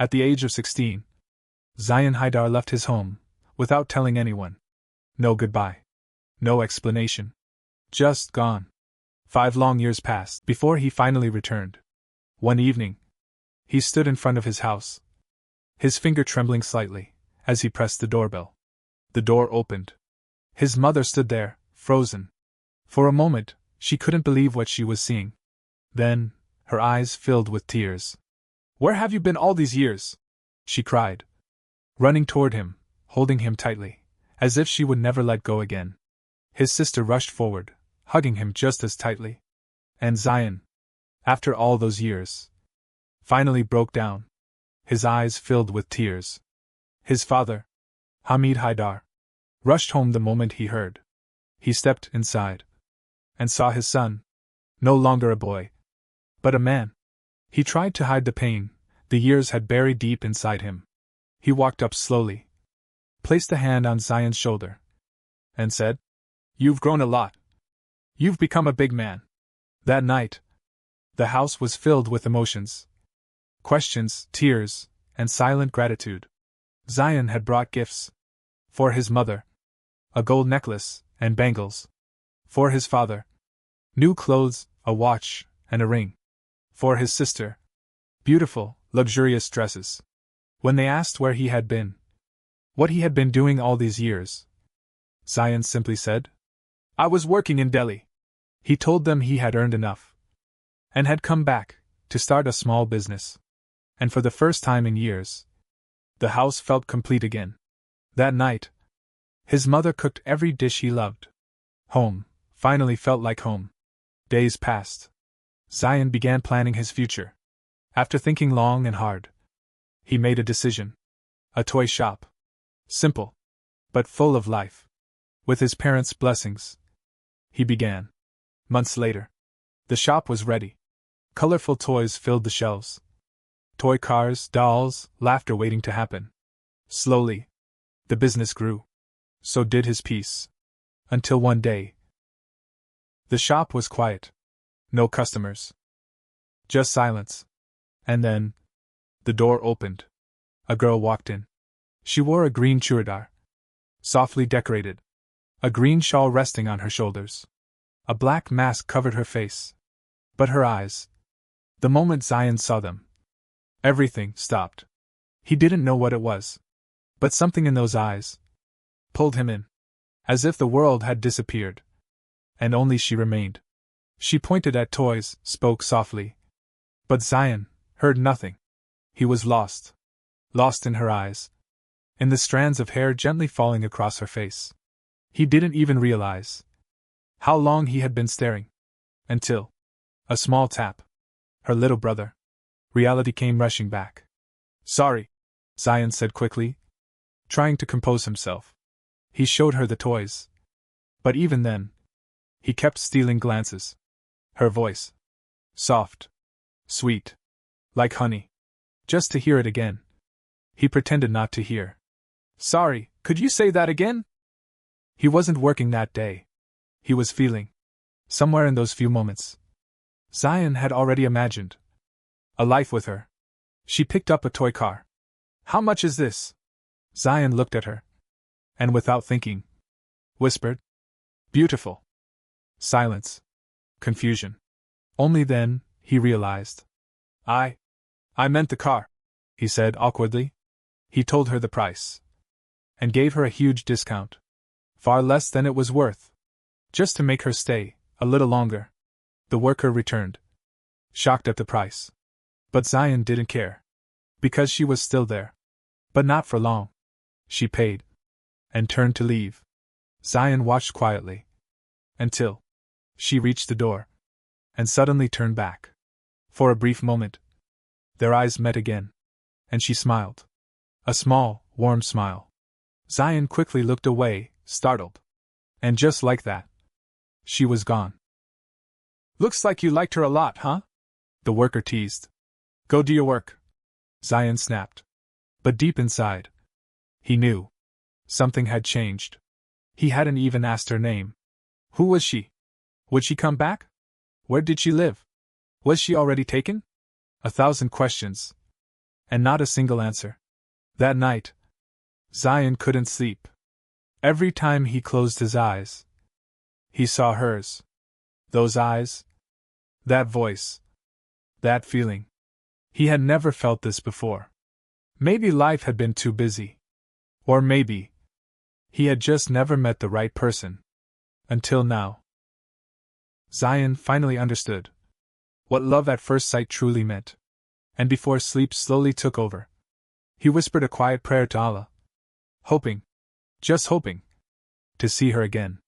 At the age of 16, Zayan Haidar left his home, without telling anyone. No goodbye. No explanation. Just gone. 5 long years passed before he finally returned. One evening, he stood in front of his house, his finger trembling slightly, as he pressed the doorbell. The door opened. His mother stood there, frozen. For a moment, she couldn't believe what she was seeing. Then, her eyes filled with tears. "Where have you been all these years?" she cried, running toward him, holding him tightly, as if she would never let go again. His sister rushed forward, hugging him just as tightly. And Zayan, after all those years, finally broke down, his eyes filled with tears. His father, Hamid Haidar, rushed home the moment he heard. He stepped inside and saw his son, no longer a boy, but a man. He tried to hide the pain the years had buried deep inside him. He walked up slowly, placed a hand on Zayan's shoulder, and said, "You've grown a lot. You've become a big man." That night, the house was filled with emotions. Questions, tears, and silent gratitude. Zayan had brought gifts. For his mother, a gold necklace and bangles. For his father, new clothes, a watch, and a ring. For his sister, beautiful, luxurious dresses. When they asked where he had been, what he had been doing all these years, Zayan simply said, "I was working in Delhi." He told them he had earned enough, and had come back to start a small business. And for the first time in years, the house felt complete again. That night, his mother cooked every dish he loved. Home finally felt like home. Days passed. Zayan began planning his future. After thinking long and hard, he made a decision. A toy shop. Simple, but full of life. With his parents' blessings, he began. Months later, the shop was ready. Colorful toys filled the shelves. Toy cars, dolls, laughter waiting to happen. Slowly, the business grew. So did his peace. Until one day, the shop was quiet. No customers. Just silence. And then, the door opened. A girl walked in. She wore a green churidar, softly decorated, a green shawl resting on her shoulders. A black mask covered her face. But her eyes, the moment Zayan saw them, everything stopped. He didn't know what it was, but something in those eyes pulled him in, as if the world had disappeared, and only she remained. She pointed at toys, spoke softly. But Zayan heard nothing. He was lost. Lost in her eyes. In the strands of hair gently falling across her face. He didn't even realize how long he had been staring. Until a small tap. Her little brother. Reality came rushing back. "Sorry," Zayan said quickly, trying to compose himself. He showed her the toys. But even then, he kept stealing glances. Her voice. Soft. Sweet. Like honey. Just to hear it again. He pretended not to hear. "Sorry, could you say that again?" He wasn't working that day. He was feeling. Somewhere in those few moments, Zayan had already imagined a life with her. She picked up a toy car. "How much is this?" Zayan looked at her, and without thinking, whispered, "Beautiful." Silence. Confusion. Only then, he realized. I meant the car," he said awkwardly. He told her the price. And gave her a huge discount. Far less than it was worth. Just to make her stay a little longer. The worker returned, shocked at the price. But Zayan didn't care. Because she was still there. But not for long. She paid. And turned to leave. Zayan watched quietly. Until she reached the door. And suddenly turned back. For a brief moment, their eyes met again. And she smiled. A small, warm smile. Zayan quickly looked away, startled. And just like that, she was gone. "Looks like you liked her a lot, huh?" the worker teased. "Go do your work," Zayan snapped. But deep inside, he knew. Something had changed. He hadn't even asked her name. Who was she? Would she come back? Where did she live? Was she already taken? 1,000 questions. and not a single answer. That night, Zayan couldn't sleep. Every time he closed his eyes, he saw hers. Those eyes, that voice, that feeling. He had never felt this before. Maybe life had been too busy. Or maybe he had just never met the right person. Until now. Zayan finally understood what love at first sight truly meant. And before sleep slowly took over, he whispered a quiet prayer to Allah, hoping, just hoping, to see her again.